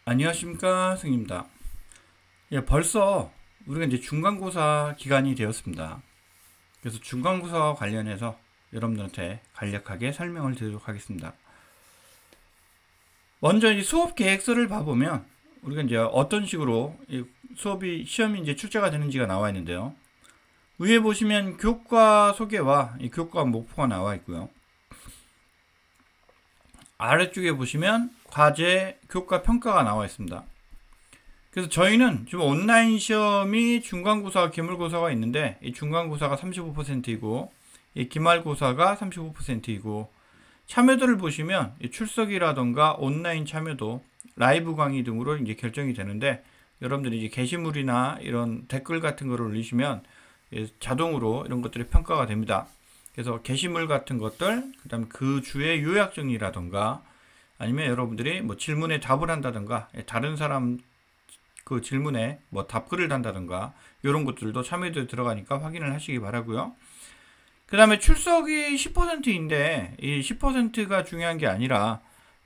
안녕하십니까, 승입니다. 예, 벌써 우리가 이제 중간고사 기간이 되었습니다. 그래서 중간고사와 관련해서 여러분들한테 간략하게 설명을 드리도록 하겠습니다. 먼저 이 수업 계획서를 봐보면 우리가 이제 어떤 식으로 이 시험이 이제 출제가 되는지가 나와 있는데요. 위에 보시면 교과 소개와 이 교과 목표가 나와 있고요. 아래쪽에 보시면 과제, 교과 평가가 나와 있습니다. 그래서 저희는 지금 온라인 시험이 중간고사와 기말고사가 있는데 이 중간고사가 35%이고 이 기말고사가 35%이고 참여도를 보시면 출석이라던가 온라인 참여도, 라이브 강의 등으로 이제 결정이 되는데 여러분들이 이제 게시물이나 이런 댓글 같은 거를 올리시면 자동으로 이런 것들이 평가가 됩니다. 그래서 게시물 같은 것들, 그다음에 그 주의 요약 정리라던가 아니면 여러분들이 뭐 질문에 답을 한다던가 다른 사람 그 질문에 뭐 답글을 단다던가 이런 것들도 참여도에 들어가니까 확인을 하시기 바라고요. 그 다음에 출석이 10%인데 이 10%가 중요한 게 아니라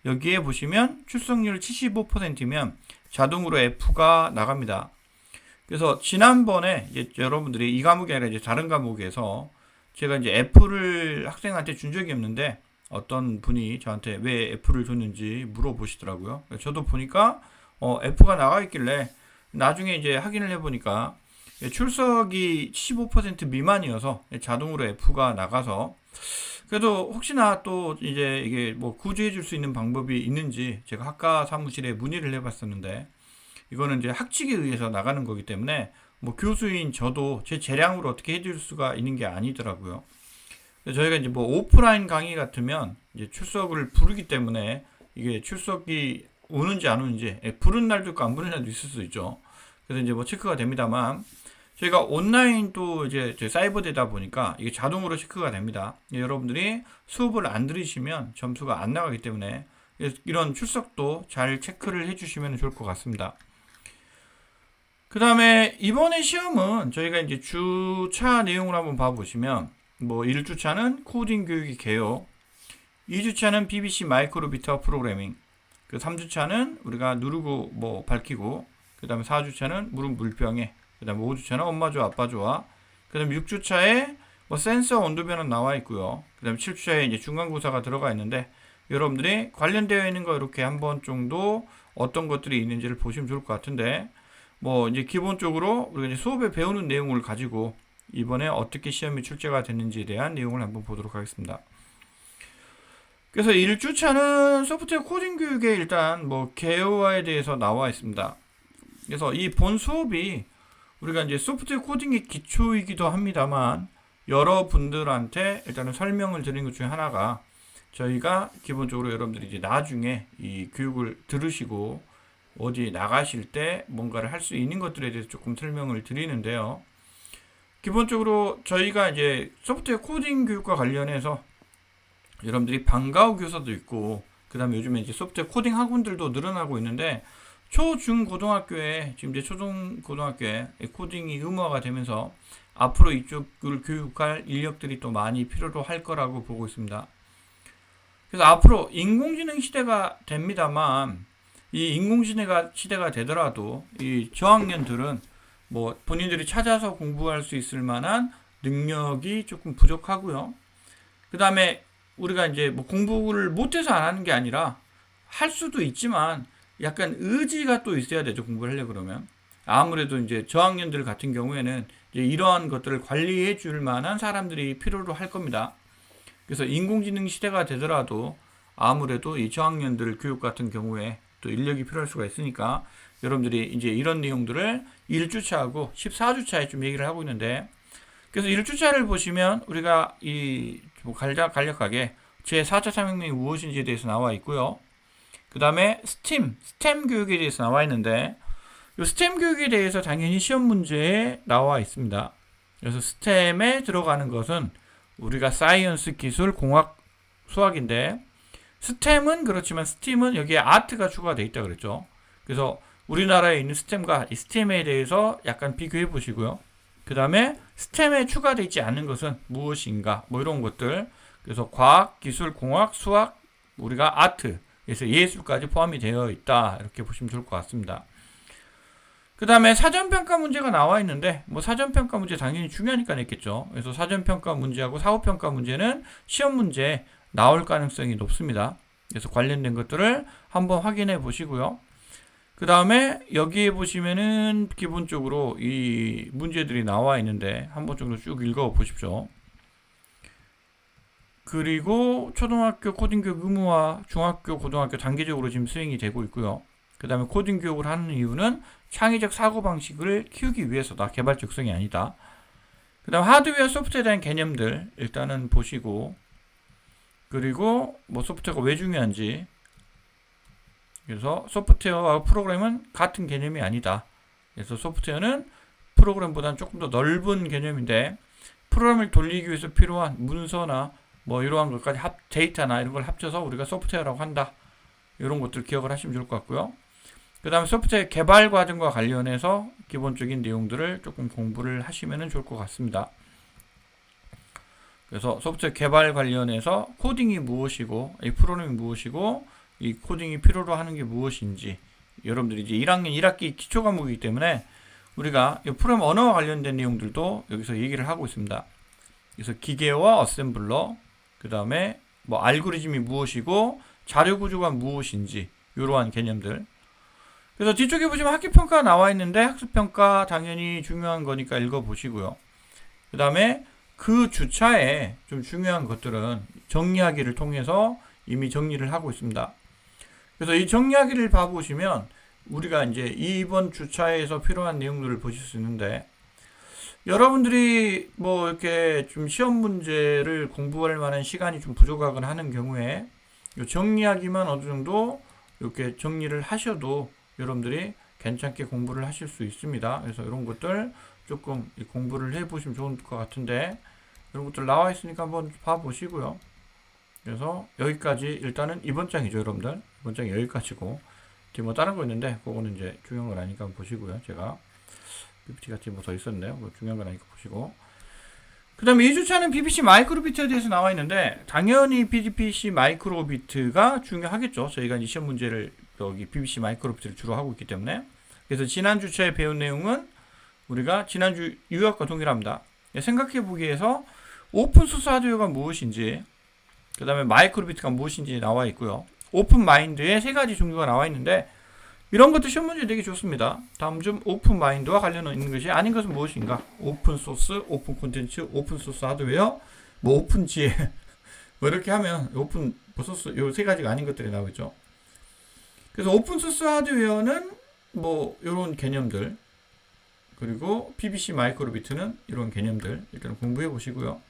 여기에 보시면 출석률 75%면 자동으로 F가 나갑니다. 그래서 지난번에 여러분들이 이 과목이 아니라 이제 다른 과목에서 제가 이제 F를 학생한테 준 적이 없는데 어떤 분이 저한테 왜 F를 줬는지 물어보시더라고요. 저도 보니까 F가 나가 있길래 나중에 이제 확인을 해보니까 출석이 75% 미만이어서 자동으로 F가 나가서 그래도 혹시나 또 이제 이게 뭐 구제해 줄 수 있는 방법이 있는지 제가 학과 사무실에 문의를 해봤었는데 이거는 이제 학칙에 의해서 나가는 거기 때문에 뭐 교수인 저도 제 재량으로 어떻게 해줄 수가 있는 게 아니더라고요. 저희가 이제 뭐 오프라인 강의 같으면 이제 출석을 부르기 때문에 이게 출석이 오는지 안 오는지 부른 날도 있고 안 부른 날도 있을 수 있죠. 그래서 이제 뭐 체크가 됩니다만 저희가 온라인 또 이제 사이버되다 보니까 이게 자동으로 체크가 됩니다. 여러분들이 수업을 안 들으시면 점수가 안 나가기 때문에 이런 출석도 잘 체크를 해주시면 좋을 것 같습니다. 그 다음에 이번에 시험은 저희가 이제 주차 내용을 한번 봐보시면 뭐 1주차는 코딩 교육이 개요, 2주차는 BBC 마이크로 비터 프로그래밍, 그 3주차는 우리가 누르고 뭐 밝히고, 그 다음에 4주차는 물은 물병에, 그 다음에 5주차는 엄마 좋아 아빠 좋아, 그 다음에 6주차에 뭐 센서 온도 변화 나와 있고요. 그 다음에 7주차에 이제 중간고사가 들어가 있는데 여러분들이 관련되어 있는 거 이렇게 한번 정도 어떤 것들이 있는지를 보시면 좋을 것 같은데 뭐 이제 기본적으로 우리가 이제 수업에 배우는 내용을 가지고 이번에 어떻게 시험이 출제가 됐는지에 대한 내용을 한번 보도록 하겠습니다. 그래서 1주차는 소프트웨어 코딩 교육에 일단 뭐 개요화에 대해서 나와 있습니다. 그래서 이 본 수업이 우리가 이제 소프트웨어 코딩의 기초이기도 합니다만 여러분들한테 일단은 설명을 드린 것 중에 하나가 저희가 기본적으로 여러분들이 이제 나중에 이 교육을 들으시고 어디 나가실 때 뭔가를 할 수 있는 것들에 대해서 조금 설명을 드리는데요. 기본적으로 저희가 이제 소프트웨어 코딩 교육과 관련해서 여러분들이 방과후 교사도 있고 그 다음에 요즘에 이제 소프트웨어 코딩 학원들도 늘어나고 있는데 초, 중, 고등학교에 지금 이제 초중 고등학교에 코딩이 의무화가 되면서 앞으로 이쪽을 교육할 인력들이 또 많이 필요로 할 거라고 보고 있습니다. 그래서 앞으로 인공지능 시대가 됩니다만 이 인공지능 시대가 되더라도 이 저학년들은 뭐 본인들이 찾아서 공부할 수 있을 만한 능력이 조금 부족하고요. 그 다음에 우리가 이제 뭐 공부를 못해서 안 하는 게 아니라 할 수도 있지만 약간 의지가 또 있어야 되죠. 공부를 하려고 그러면. 아무래도 이제 저학년들 같은 경우에는 이제 이러한 것들을 관리해 줄 만한 사람들이 필요로 할 겁니다. 그래서 인공지능 시대가 되더라도 아무래도 이 저학년들 교육 같은 경우에 또 인력이 필요할 수가 있으니까 여러분들이 이제 이런 내용들을 1주차하고 14주차에 좀 얘기를 하고 있는데 그래서 1주차를 보시면 우리가 이 간략하게 제4차 산업혁명이 무엇인지에 대해서 나와 있고요. 그 다음에 스템 교육에 대해서 나와 있는데 이 스템 교육에 대해서 당연히 시험 문제에 나와 있습니다. 그래서 스템에 들어가는 것은 우리가 사이언스, 기술, 공학, 수학인데 스템은 그렇지만 스팀은 여기에 아트가 추가되어 있다 그랬죠. 그래서 우리나라에 있는 스템과 이 스템에 대해서 약간 비교해 보시고요. 그 다음에 스템에 추가되어 있지 않은 것은 무엇인가 뭐 이런 것들. 그래서 과학, 기술, 공학, 수학, 우리가 아트 그래서 예술까지 포함이 되어 있다. 이렇게 보시면 좋을 것 같습니다. 그 다음에 사전평가 문제가 나와 있는데, 뭐 사전평가 문제 당연히 중요하니까 냈겠죠. 그래서 사전평가 문제하고 사후평가 문제는 시험 문제 나올 가능성이 높습니다. 그래서 관련된 것들을 한번 확인해 보시고요. 그 다음에 여기에 보시면은 기본적으로 이 문제들이 나와 있는데 한번 정도 쭉 읽어 보십시오. 그리고 초등학교 코딩 교육 의무화 중학교, 고등학교 단계적으로 지금 수행이 되고 있고요. 그 다음에 코딩 교육을 하는 이유는 창의적 사고방식을 키우기 위해서다. 개발적 성이 아니다. 그 다음 하드웨어, 소프트웨어에 대한 개념들 일단은 보시고, 그리고 뭐 소프트웨어가 왜 중요한지, 그래서 소프트웨어와 프로그램은 같은 개념이 아니다. 그래서 소프트웨어는 프로그램보다는 조금 더 넓은 개념인데, 프로그램을 돌리기 위해서 필요한 문서나 뭐 이러한 것까지 데이터나 이런 걸 합쳐서 우리가 소프트웨어라고 한다. 이런 것들 기억을 하시면 좋을 것 같고요. 그 다음에 소프트웨어 개발 과정과 관련해서 기본적인 내용들을 조금 공부를 하시면 좋을 것 같습니다. 그래서 소프트웨어 개발 관련해서 코딩이 무엇이고, 이 프로그램이 무엇이고, 이 코딩이 필요로 하는 게 무엇인지, 여러분들이 이제 1학년 1학기 기초 과목이기 때문에 우리가 이 프로그램 언어와 관련된 내용들도 여기서 얘기를 하고 있습니다. 그래서 기계와 어셈블러, 그 다음에 뭐 알고리즘이 무엇이고, 자료 구조가 무엇인지, 이러한 개념들. 그래서 뒤쪽에 보시면 학기평가 나와 있는데, 학습평가 당연히 중요한 거니까 읽어보시고요. 그 다음에 그 주차에 좀 중요한 것들은 정리하기를 통해서 이미 정리를 하고 있습니다. 그래서 이 정리하기를 봐보시면 우리가 이제 이번 주차에서 필요한 내용들을 보실 수 있는데, 여러분들이 뭐 이렇게 좀 시험 문제를 공부할 만한 시간이 좀 부족하거나 하는 경우에 정리하기만 어느 정도 이렇게 정리를 하셔도 여러분들이 괜찮게 공부를 하실 수 있습니다. 그래서 이런 것들 조금 공부를 해 보시면 좋을 것 같은데, 이런 것들 나와 있으니까 한번 봐 보시고요. 그래서 여기까지 일단은 이번 장이죠, 여러분들. 이번 장이 여기까지고, 뒤에 뭐 다른 거 있는데 그거는 이제 중요한 건 아니니까 한번 보시고요. 제가 PPT 같이 뭐 더 있었는데요. 그거 중요한 건 아니니까 보시고. 그 다음에 2주차는 BBC 마이크로비트에 대해서 나와 있는데, 당연히 BBC 마이크로비트가 중요하겠죠. 저희가 이제 시험 문제를 여기 BBC 마이크로비트를 주로 하고 있기 때문에. 그래서 지난 주차에 배운 내용은 우리가 지난주 유학과 동일합니다. 생각해 보기에서 오픈소스 하드웨어가 무엇인지, 그 다음에 마이크로비트가 무엇인지 나와 있고요. 오픈 마인드의 세 가지 종류가 나와 있는데, 이런 것도 시험 문제 되게 좋습니다. 다음 좀 오픈 마인드와 관련 있는 것이 아닌 것은 무엇인가? 오픈 소스, 오픈 콘텐츠, 오픈 소스 하드웨어, 뭐 오픈 지혜 뭐 이렇게 하면 오픈 소스 요 세 가지가 아닌 것들이 나오겠죠. 그래서 오픈 소스 하드웨어는 뭐 이런 개념들, 그리고 BBC 마이크로비트는 이런 개념들 일단 공부해 보시고요.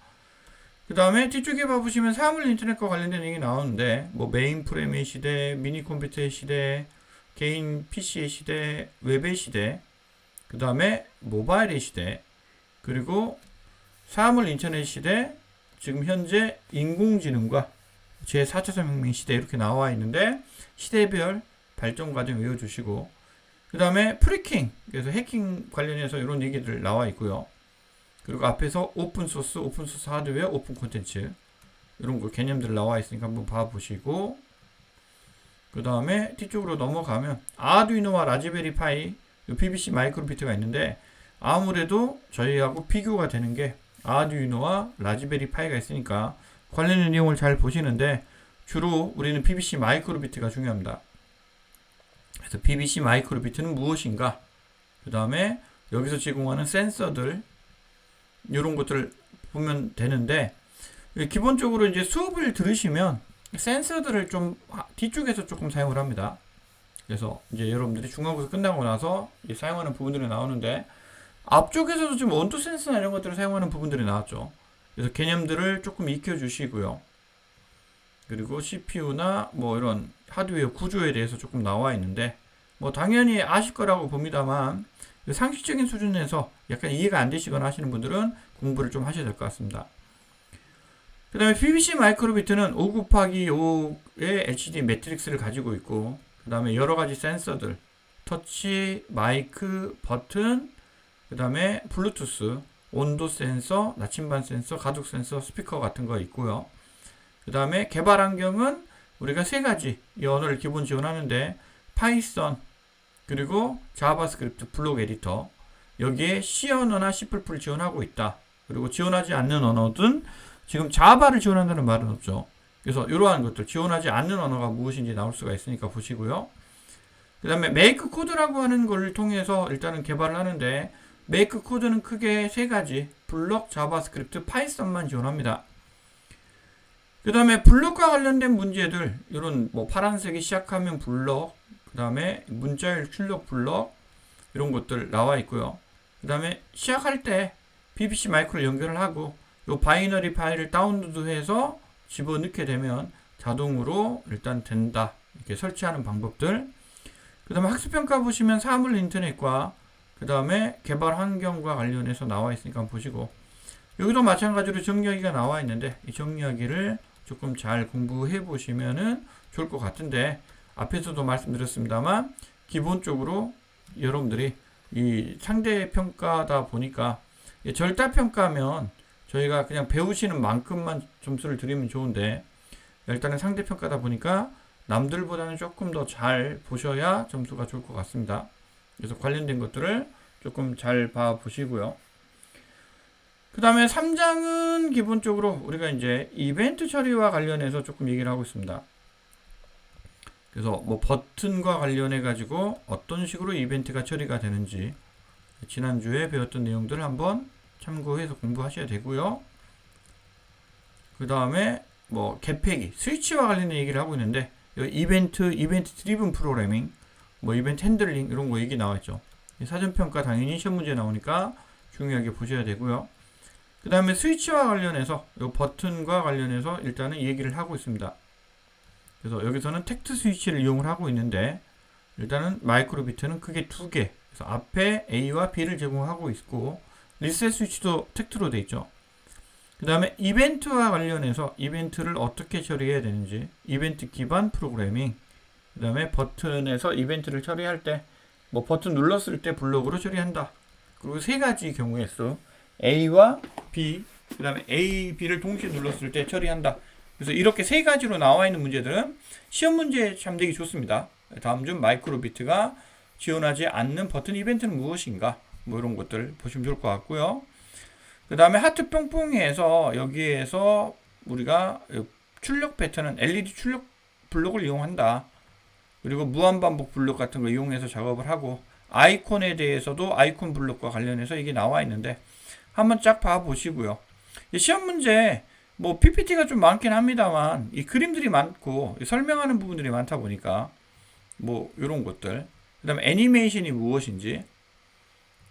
그 다음에 뒤쪽에 봐보시면 사물 인터넷과 관련된 얘기 나오는데, 뭐 메인 프레임의 시대, 미니 컴퓨터의 시대, 개인 PC의 시대, 웹의 시대, 그 다음에 모바일의 시대, 그리고 사물 인터넷 시대, 지금 현재 인공지능과 제4차 산업혁명 시대 이렇게 나와 있는데, 시대별 발전 과정 외워주시고, 그 다음에 프리킹, 그래서 해킹 관련해서 이런 얘기들 나와 있고요. 그리고 앞에서 오픈소스, 오픈소스 하드웨어, 오픈 콘텐츠 이런 거 개념들 나와 있으니까 한번 봐보시고, 그 다음에 뒤쪽으로 넘어가면 아두이노와 라즈베리 파이, BBC 마이크로비트가 있는데, 아무래도 저희하고 비교가 되는 게 아두이노와 라즈베리 파이가 있으니까 관련된 내용을 잘 보시는데, 주로 우리는 BBC 마이크로비트가 중요합니다. 그래서 BBC 마이크로비트는 무엇인가, 그 다음에 여기서 제공하는 센서들, 이런 것들을 보면 되는데, 기본적으로 이제 수업을 들으시면 센서들을 좀 뒤쪽에서 조금 사용을 합니다. 그래서 이제 여러분들이 중간고사 끝나고 나서 사용하는 부분들이 나오는데, 앞쪽에서도 지금 온도 센서나 이런 것들을 사용하는 부분들이 나왔죠. 그래서 개념들을 조금 익혀 주시고요. 그리고 CPU나 뭐 이런 하드웨어 구조에 대해서 조금 나와 있는데, 뭐 당연히 아실 거라고 봅니다만 상식적인 수준에서 약간 이해가 안 되시거나 하시는 분들은 공부를 좀 하셔야 될 것 같습니다. 그 다음에 BBC 마이크로비트는 5 곱하기 5의 HD 매트릭스를 가지고 있고, 그 다음에 여러 가지 센서들, 터치, 마이크, 버튼, 그 다음에 블루투스, 온도 센서, 나침반 센서, 가속 센서, 스피커 같은 거 있고요. 그 다음에 개발 환경은 우리가 세 가지 이 언어를 기본 지원하는데 파이썬 그리고 자바스크립트 블록 에디터 여기에 C 언어나 C++를 지원하고 있다. 그리고 지원하지 않는 언어든 지금 자바를 지원한다는 말은 없죠. 그래서 이러한 것들 지원하지 않는 언어가 무엇인지 나올 수가 있으니까 보시고요. 그 다음에 메이크 코드라고 하는 걸 통해서 일단은 개발을 하는데 메이크 코드는 크게 세 가지 블록, 자바스크립트, 파이썬만 지원합니다. 그 다음에 블록과 관련된 문제들 이런 뭐 파란색이 시작하면 블록 그 다음에 문자열 출력 블록 이런 것들 나와 있고요. 그 다음에 시작할 때 BBC 마이크로 연결을 하고 요 바이너리 파일을 다운로드해서 집어넣게 되면 자동으로 일단 된다. 이렇게 설치하는 방법들. 그 다음에 학습평가 보시면 사물 인터넷과 그 다음에 개발 환경과 관련해서 나와 있으니까 보시고 여기도 마찬가지로 정리하기가 나와 있는데 이 정리하기를 조금 잘 공부해 보시면은 좋을 것 같은데 앞에서도 말씀드렸습니다만 기본적으로 여러분들이 이 상대평가다 보니까 절대평가면 저희가 그냥 배우시는 만큼만 점수를 드리면 좋은데 일단은 상대평가다 보니까 남들보다는 조금 더 잘 보셔야 점수가 좋을 것 같습니다. 그래서 관련된 것들을 조금 잘 봐 보시고요. 그 다음에 3장은 기본적으로 우리가 이제 이벤트 처리와 관련해서 조금 얘기를 하고 있습니다. 그래서 뭐 버튼과 관련해 가지고 어떤 식으로 이벤트가 처리가 되는지 지난주에 배웠던 내용들을 한번 참고해서 공부하셔야 되고요. 그 다음에 뭐 개폐기, 스위치와 관련된 얘기를 하고 있는데 이벤트 드리븐 프로그래밍, 뭐 이벤트 핸들링 이런 거 얘기 나와있죠. 사전평가 당연히 시험 문제 나오니까 중요하게 보셔야 되고요. 그 다음에 스위치와 관련해서 이 버튼과 관련해서 일단은 얘기를 하고 있습니다. 그래서 여기서는 텍트 스위치를 이용을 하고 있는데 일단은 마이크로비트는 크게 두 개. 그래서 앞에 A와 B를 제공하고 있고 리셋 스위치도 텍트로 되어 있죠. 그 다음에 이벤트와 관련해서 이벤트를 어떻게 처리해야 되는지 이벤트 기반 프로그래밍 그 다음에 버튼에서 이벤트를 처리할 때 뭐 버튼 눌렀을 때 블록으로 처리한다. 그리고 세 가지 경우의 수 A와 B 그 다음에 A, B를 동시에 눌렀을 때 처리한다. 그래서 이렇게 세 가지로 나와 있는 문제들은 시험 문제에 참 되기 좋습니다. 다음 중 마이크로비트가 지원하지 않는 버튼 이벤트는 무엇인가 뭐 이런 것들 보시면 좋을 것 같고요. 그 다음에 하트 뿅뿅에서 여기에서 우리가 출력 패턴은 LED 출력 블록을 이용한다. 그리고 무한반복 블록 같은 거 이용해서 작업을 하고 아이콘에 대해서도 아이콘 블록과 관련해서 이게 나와 있는데 한번 쫙 봐보시고요. 시험 문제 뭐 PPT가 좀 많긴 합니다만 이 그림들이 많고 설명하는 부분들이 많다 보니까 뭐 이런 것들 그 다음에 애니메이션이 무엇인지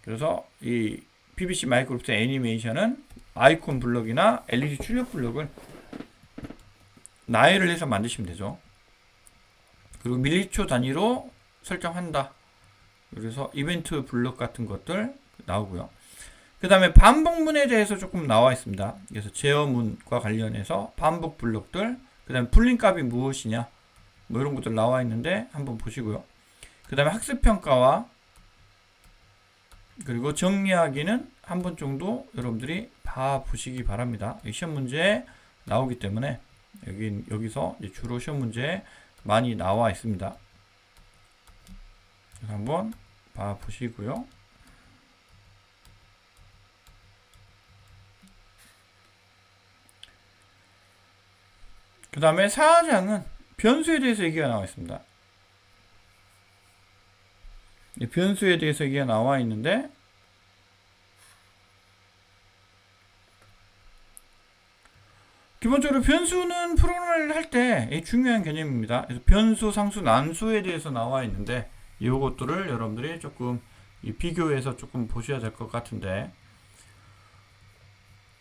그래서 이 BBC 마이크로비트 애니메이션은 아이콘 블록이나 LED 출력 블록을 나열을 해서 만드시면 되죠. 그리고 밀리초 단위로 설정한다. 그래서 이벤트 블록 같은 것들 나오고요. 그 다음에 반복문에 대해서 조금 나와 있습니다. 그래서 제어문과 관련해서 반복 블록들, 그 다음에 불림값이 무엇이냐, 뭐 이런 것들 나와 있는데 한번 보시고요. 그 다음에 학습평가와 그리고 정리하기는 한 번 정도 여러분들이 봐 보시기 바랍니다. 시험 문제에 나오기 때문에 여기서 주로 시험 문제에 많이 나와 있습니다. 그래서 한번 봐 보시고요. 그 다음에 4장은 변수에 대해서 얘기가 나와 있습니다. 변수에 대해서 얘기가 나와 있는데 기본적으로 변수는 프로그램을 할 때 중요한 개념입니다. 그래서 변수, 상수, 난수에 대해서 나와 있는데 이것들을 여러분들이 조금 비교해서 조금 보셔야 될 것 같은데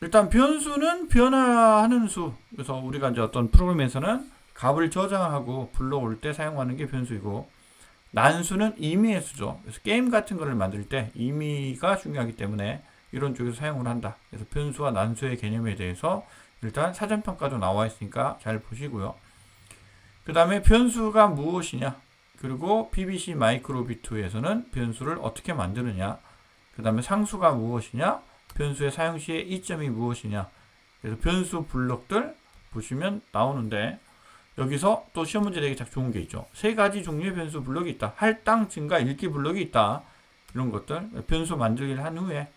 일단 변수는 변화하는 수. 그래서 우리가 이제 어떤 프로그램에서는 값을 저장하고 불러올 때 사용하는 게 변수이고 난수는 임의의 수죠. 그래서 게임 같은 거를 만들 때 임의가 중요하기 때문에 이런 쪽에서 사용을 한다. 그래서 변수와 난수의 개념에 대해서 일단 사전평가도 나와 있으니까 잘 보시고요. 그 다음에 변수가 무엇이냐, 그리고 BBC 마이크로비트에서는 변수를 어떻게 만드느냐, 그 다음에 상수가 무엇이냐, 변수의 사용 시의 이점이 무엇이냐. 그래서 변수 블록들 보시면 나오는데 여기서 또 시험 문제 내기 딱 좋은 게 있죠. 세 가지 종류의 변수 블록이 있다. 할당, 증가, 읽기 블록이 있다. 이런 것들 변수 만들기를 한 후에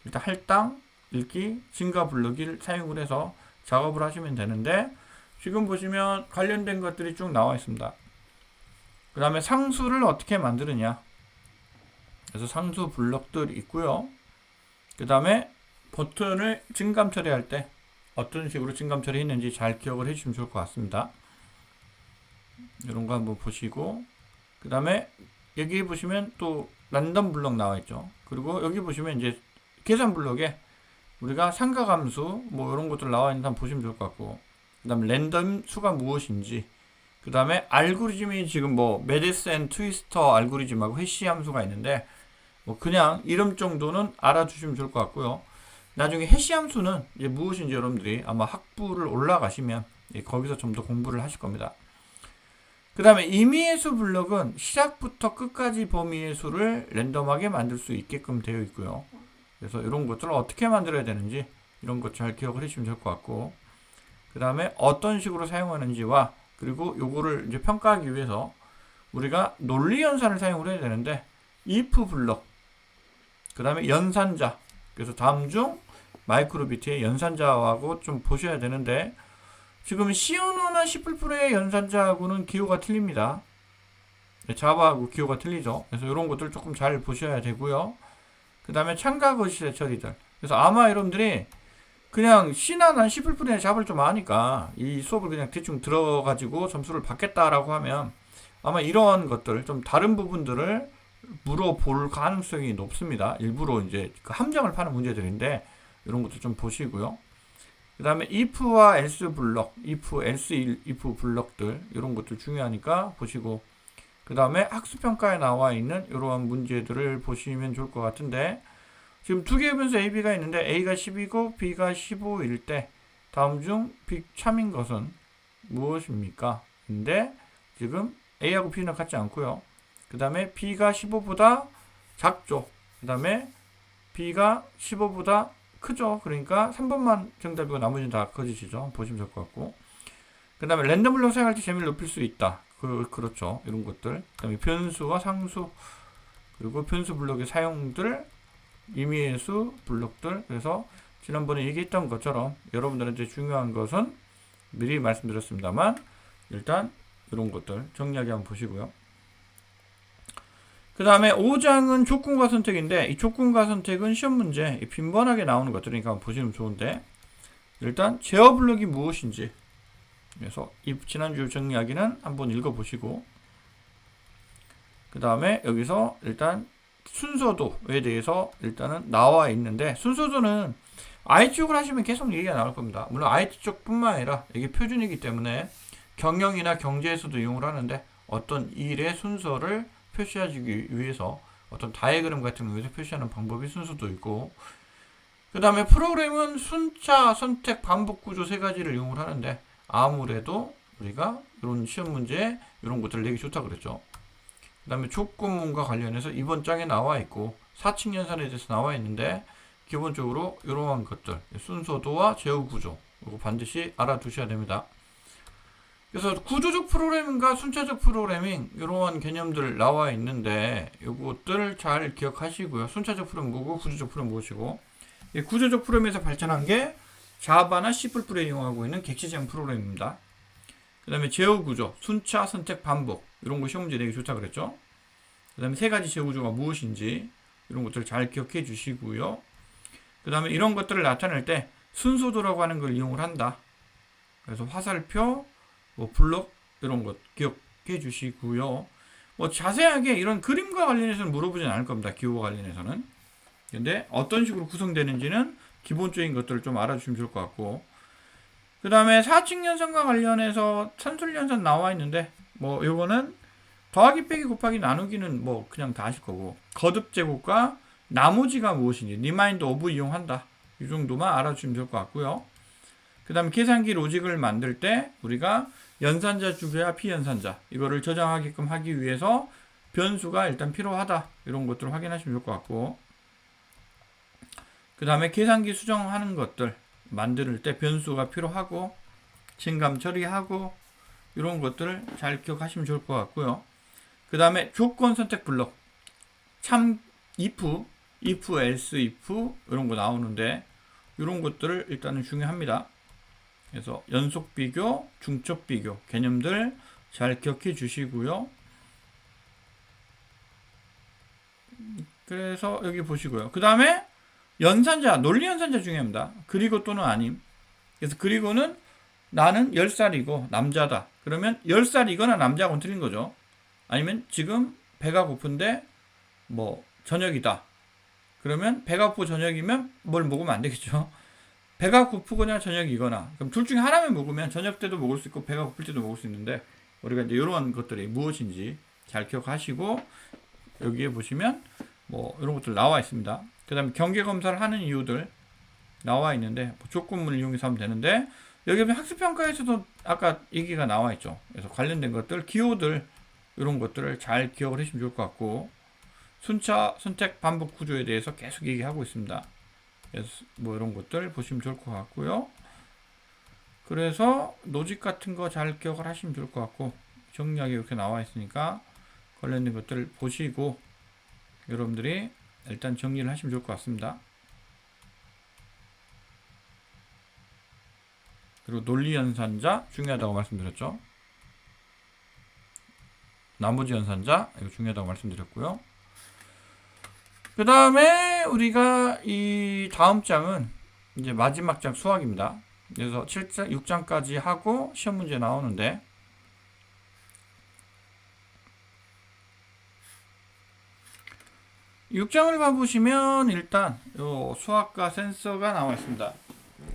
일단 할당, 읽기, 증가 블록을 사용을 해서 작업을 하시면 되는데 지금 보시면 관련된 것들이 쭉 나와 있습니다. 그 다음에 상수를 어떻게 만드느냐. 그래서 상수 블록들이 있고요. 그 다음에 버튼을 증감 처리할 때 어떤 식으로 증감 처리했는지 잘 기억을 해주시면 좋을 것 같습니다. 이런 거 한번 보시고 그 다음에 여기 보시면 또 랜덤 블록 나와 있죠. 그리고 여기 보시면 이제 계산 블록에 우리가 상가함수 뭐 이런 것들 나와 있는 거 한번 보시면 좋을 것 같고 그 다음에 랜덤 수가 무엇인지 그 다음에 알고리즘이 지금 뭐 메디슨 트위스터 알고리즘하고 해시 함수가 있는데 뭐 그냥 이름 정도는 알아두시면 좋을 것 같고요. 나중에 해시 함수는 이제 무엇인지 여러분들이 아마 학부를 올라가시면 거기서 좀 더 공부를 하실 겁니다. 그 다음에 임의의 수 블록은 시작부터 끝까지 범위의 수를 랜덤하게 만들 수 있게끔 되어 있고요. 그래서 이런 것들을 어떻게 만들어야 되는지 이런 것 잘 기억을 해주시면 좋을 것 같고 그 다음에 어떤 식으로 사용하는지와 그리고 요거를 이제 평가하기 위해서 우리가 논리 연산을 사용을 해야 되는데 if 블록 그 다음에 연산자 그래서 다음 중 마이크로비트의 연산자하고 좀 보셔야 되는데 지금 C 언어나 C++의 연산자하고는 기호가 틀립니다. 자바하고 기호가 틀리죠. 그래서 이런 것들 조금 잘 보셔야 되고요. 그 다음에 참가 거시의 처리들. 그래서 아마 여러분들이 그냥 C나 난 C++에 잡을 좀 아니까 이 수업을 그냥 대충 들어가지고 점수를 받겠다라고 하면 아마 이런 것들 좀 다른 부분들을 물어볼 가능성이 높습니다. 일부러 이제 그 함정을 파는 문제들인데 이런 것도 좀 보시고요. 그 다음에 if와 else 블록, if, else, if 블록들 이런 것들 중요하니까 보시고 그 다음에 학습평가에 나와 있는 이러한 문제들을 보시면 좋을 것 같은데 지금 두 개의 변수 A, B가 있는데 A가 10이고 B가 15일 때 다음 중 비참인 것은 무엇입니까? 근데 지금 A하고 B는 같지 않고요. 그 다음에 B가 15보다 작죠. 그 다음에 B가 15보다 크죠. 그러니까 3번만 정답이고 나머지는 다 거짓이죠. 보시면 될 것 같고 그 다음에 랜덤 블록 사용할 때 재미를 높일 수 있다. 그렇죠. 이런 것들. 그 다음에 변수와 상수 그리고 변수 블록의 사용들 임의의 수 블록들 그래서 지난번에 얘기했던 것처럼 여러분들한테 중요한 것은 미리 말씀드렸습니다만 일단 이런 것들 정리하게 한번 보시고요. 그 다음에 5장은 조건과 선택인데 이 조건과 선택은 시험 문제 빈번하게 나오는 것들이니까 한번 보시면 좋은데 일단 제어 블록이 무엇인지 그래서 이 지난주 정리하기는 한번 읽어보시고 그 다음에 여기서 일단 순서도에 대해서 일단은 나와 있는데 순서도는 IT 쪽을 하시면 계속 얘기가 나올 겁니다. 물론 IT 쪽뿐만 아니라 이게 표준이기 때문에 경영이나 경제에서도 이용을 하는데 어떤 일의 순서를 표시하기 위해서 어떤 다이어그램 같은 거에서 표시하는 방법이 순서도 있고 그 다음에 프로그램은 순차, 선택, 반복 구조 세 가지를 이용을 하는데 아무래도 우리가 이런 시험 문제에 이런 것들을 내기 좋다 그랬죠. 그 다음에 조건문과 관련해서 이번 장에 나와 있고 사칙 연산에 대해서 나와 있는데 기본적으로 이러한 것들 순서도와 제어 구조 이거 반드시 알아두셔야 됩니다. 그래서 구조적 프로그래밍과 순차적 프로그래밍 이러한 개념들 나와 있는데 이것들 잘 기억하시고요. 순차적 프로그램 뭐고 구조적 프로그램 무엇이고 구조적 프로그램에서 발전한 게 자바나 C++에 이용하고 있는 객체지향 프로그램입니다. 그 다음에 제어 구조, 순차, 선택, 반복 이런 거 시험 문제 내기 좋다 그랬죠. 그 다음에 세 가지 제어 구조가 무엇인지 이런 것들을 잘 기억해 주시고요. 그 다음에 이런 것들을 나타낼 때 순서도라고 하는 걸 이용을 한다. 그래서 화살표, 뭐 블록 이런 것 기억해 주시고요. 뭐 자세하게 이런 그림과 관련해서는 물어보진 않을 겁니다. 기호와 관련해서는. 근데 어떤 식으로 구성되는지는 기본적인 것들을 좀 알아주시면 좋을 것 같고 그 다음에 사칙 연산과 관련해서 산술 연산 나와 있는데 뭐 요거는 더하기 빼기 곱하기 나누기는 뭐 그냥 다 아실 거고 거듭 제곱과 나머지가 무엇인지 리마인드 오브 이용한다. 이 정도만 알아주시면 좋을 것 같고요. 그 다음에 계산기 로직을 만들 때 우리가 연산자 주배와 피연산자 이거를 저장하게끔 하기 위해서 변수가 일단 필요하다. 이런 것들을 확인하시면 좋을 것 같고 그 다음에 계산기 수정하는 것들 만들 때 변수가 필요하고 증감 처리하고 이런 것들을 잘 기억하시면 좋을 것 같고요. 그 다음에 조건 선택 블록 참 if, else, if 이런 거 나오는데 이런 것들을 일단은 중요합니다. 그래서 연속 비교, 중첩 비교 개념들 잘 기억해 주시고요. 그래서 여기 보시고요. 그 다음에 연산자, 논리 연산자 중요합니다. 그리고 또는 아님. 그래서 그리고는 나는 10살이고 남자다. 그러면 10살이거나 남자하고는 틀린 거죠. 아니면 지금 배가 고픈데 뭐 저녁이다. 그러면 배가 고프고 저녁이면 뭘 먹으면 안 되겠죠. 배가 고프거나 저녁이거나 그럼 둘 중에 하나만 먹으면 저녁 때도 먹을 수 있고 배가 고플 때도 먹을 수 있는데 우리가 이제 이런 것들이 무엇인지 잘 기억하시고 여기에 보시면 뭐 이런 것들 나와 있습니다. 그 다음에 경계 검사를 하는 이유들 나와 있는데 뭐 조건문을 이용해서 하면 되는데 여기 보면 학습평가에서도 아까 얘기가 나와 있죠. 그래서 관련된 것들 기호들 이런 것들을 잘 기억을 하시면 좋을 것 같고 순차 선택 반복 구조에 대해서 계속 얘기하고 있습니다. 그래서 뭐 이런 것들 보시면 좋을 것 같고요. 그래서 노직 같은 거 잘 기억을 하시면 좋을 것 같고 정리하게 이렇게 나와 있으니까 관련된 것들을 보시고 여러분들이 일단 정리를 하시면 좋을 것 같습니다. 그리고 논리 연산자 중요하다고 말씀드렸죠. 나머지 연산자 이거 중요하다고 말씀드렸고요. 그 다음에 우리가 이 다음 장은 이제 마지막 장 수학입니다. 그래서 7장, 6장까지 하고 시험 문제 나오는데 6장을 봐보시면 일단 요 수학과 센서가 나와 있습니다.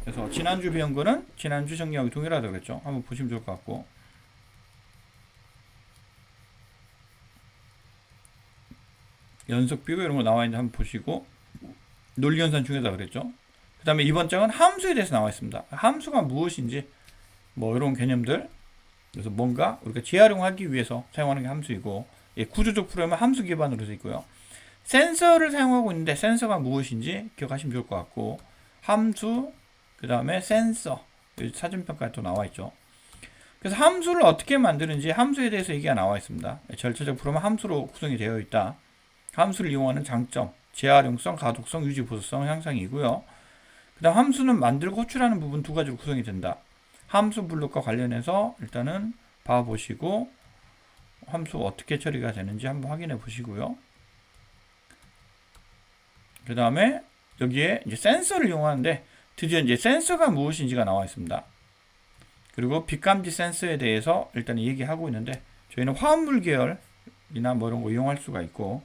그래서 지난주 배운 거는 지난주 정리하기 동일하다고 그랬죠. 한번 보시면 좋을 것 같고 연속 비교 이런 거 나와 있는데 한번 보시고 논리 연산 중요하다 그랬죠. 그 다음에 이번 장은 함수에 대해서 나와 있습니다. 함수가 무엇인지 뭐 이런 개념들 그래서 뭔가 우리가 재활용하기 위해서 사용하는 게 함수이고 구조적 프로그램은 함수 기반으로 되어 있고요. 센서를 사용하고 있는데 센서가 무엇인지 기억하시면 좋을 것 같고 함수 그 다음에 센서 사전평가에 또 나와 있죠. 그래서 함수를 어떻게 만드는지 함수에 대해서 얘기가 나와 있습니다. 절차적 프로그램은 함수로 구성이 되어 있다. 함수를 이용하는 장점, 재활용성, 가독성, 유지 보수성 향상이고요. 그 다음 함수는 만들고 호출하는 부분 두 가지로 구성이 된다. 함수 블록과 관련해서 일단은 봐보시고 함수 어떻게 처리가 되는지 한번 확인해 보시고요. 그 다음에 여기에 이제 센서를 이용하는데 드디어 이제 센서가 무엇인지가 나와 있습니다. 그리고 빛감지 센서에 대해서 일단 얘기하고 있는데 저희는 화합물 계열이나 뭐 이런 거 이용할 수가 있고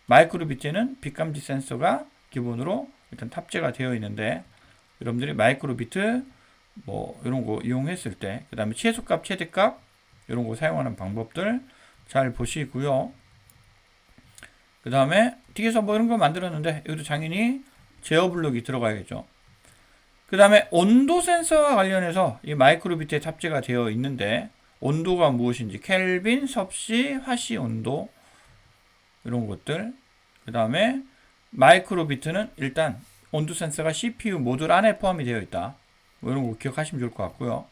마이크로비트에는 빛감지 센서가 기본으로 일단 탑재가 되어 있는데 여러분들이 마이크로비트 뭐 이런 거 이용했을 때 그 다음에 최소값 최대값 이런 거 사용하는 방법들 잘 보시고요. 그 다음에 뒤에서 뭐 이런 거 만들었는데 여기도 당연히 제어 블록이 들어가야겠죠. 그 다음에 온도 센서와 관련해서 이 마이크로비트에 탑재가 되어 있는데 온도가 무엇인지 켈빈, 섭씨, 화씨 온도 이런 것들 그 다음에 마이크로비트는 일단 온도 센서가 CPU 모듈 안에 포함이 되어 있다. 뭐 이런 거 기억하시면 좋을 것 같고요.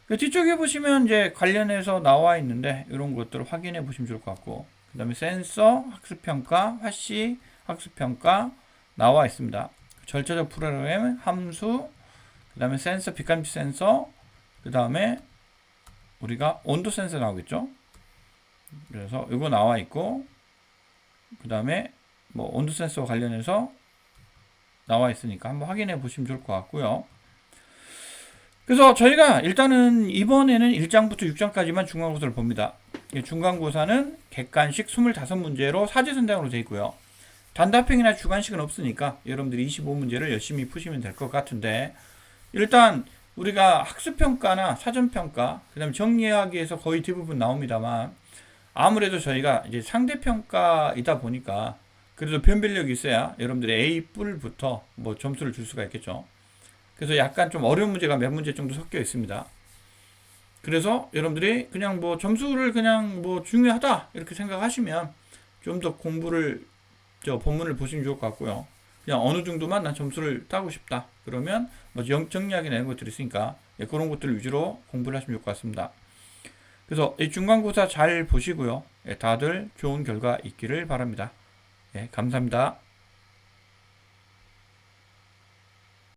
그 뒤쪽에 보시면 이제 관련해서 나와 있는데 이런 것들을 확인해 보시면 좋을 것 같고 그 다음에 센서, 학습평가, 화씨, 학습평가 나와 있습니다. 절차적 프로그램, 함수, 그 다음에 센서, 빛감지 센서, 그 다음에 우리가 온도 센서 나오겠죠. 그래서 이거 나와 있고 그 다음에 뭐 온도 센서와 관련해서 나와 있으니까 한번 확인해 보시면 좋을 것 같고요. 그래서 저희가 일단은 이번에는 1장부터 6장까지만 중간고사를 봅니다. 중간고사는 객관식 25문제로 사제선당으로 되어 있고요. 단답형이나 주관식은 없으니까 여러분들이 25문제를 열심히 푸시면 될 것 같은데 일단 우리가 학습평가나 사전평가 그 다음에 정리하기에서 거의 대부분 나옵니다만 아무래도 저희가 이제 상대평가이다 보니까 그래도 변별력이 있어야 여러분들이 A+부터 뭐 점수를 줄 수가 있겠죠. 그래서 약간 좀 어려운 문제가 몇 문제 정도 섞여 있습니다. 그래서 여러분들이 그냥 뭐 점수를 그냥 뭐 중요하다 이렇게 생각하시면 좀 더 공부를 본문을 보시면 좋을 것 같고요. 그냥 어느 정도만 난 점수를 따고 싶다. 그러면 뭐 정리하기 내는 것들이 있으니까 그런 것들을 위주로 공부를 하시면 좋을 것 같습니다. 그래서 이 중간고사 잘 보시고요. 예, 다들 좋은 결과 있기를 바랍니다. 예, 감사합니다.